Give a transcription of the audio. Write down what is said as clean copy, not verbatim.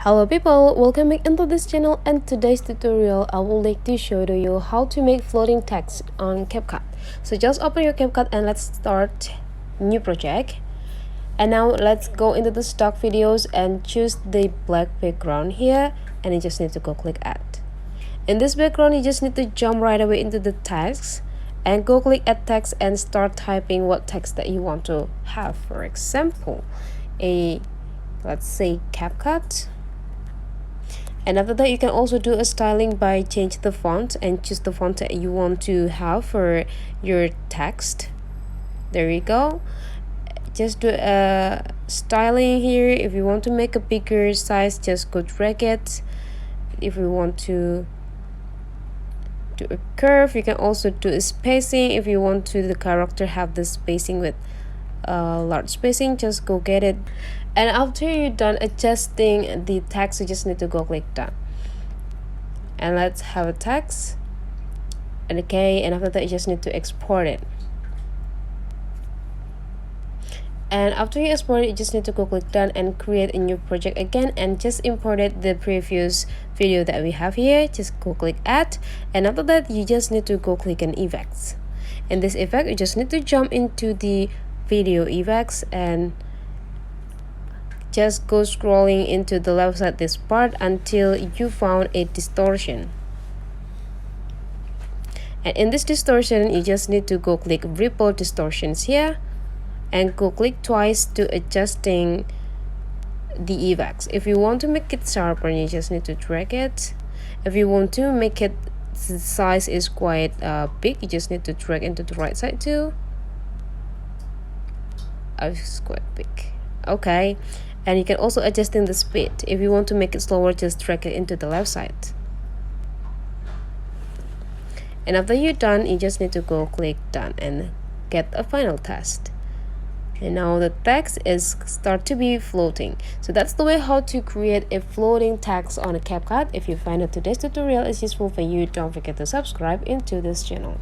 Hello people, welcome back into this channel, and today's tutorial I would like to show to you how to make floating text on Capcut. So just open your Capcut and let's start new project. And now let's go into the stock videos and choose the black background here, and you just need to go click add. In this background you just need to jump right away into the text and go click add text and start typing what text that you want to have. For example, let's say Capcut. And after that you can also do a styling by change the font and choose the font that you want to have for your text. There you go. Just do a styling here. If you want to make a bigger size, just go drag it. If you want to do a curve, you can also do a spacing. If you want to the character have the spacing with large spacing, just go get it. And after you're done adjusting the text, you just need to go click done. And let's have a text. And okay, and after that you just need to export it. And after you export it, you just need to go click done and create a new project again, and just import it the previous video that we have here. Just go click add, and after that you just need to go click on effects. In this effect you just need to jump into the video effects and just go scrolling into the left side this part until you found a distortion. And in this distortion you just need to go click ripple distortions here and go click twice to adjusting the effects. If you want to make it sharper, you just need to drag it. If you want to make it the size is quite big, you just need to drag into the right side too. It's quite big. Okay, and you can also adjust in the speed. If you want to make it slower, just drag it into the left side. And after you're done, you just need to go click done and get a final test. And now the text is start to be floating. So that's the way how to create a floating text on a Capcut. If you find that today's tutorial is useful for you, don't forget to subscribe into this channel.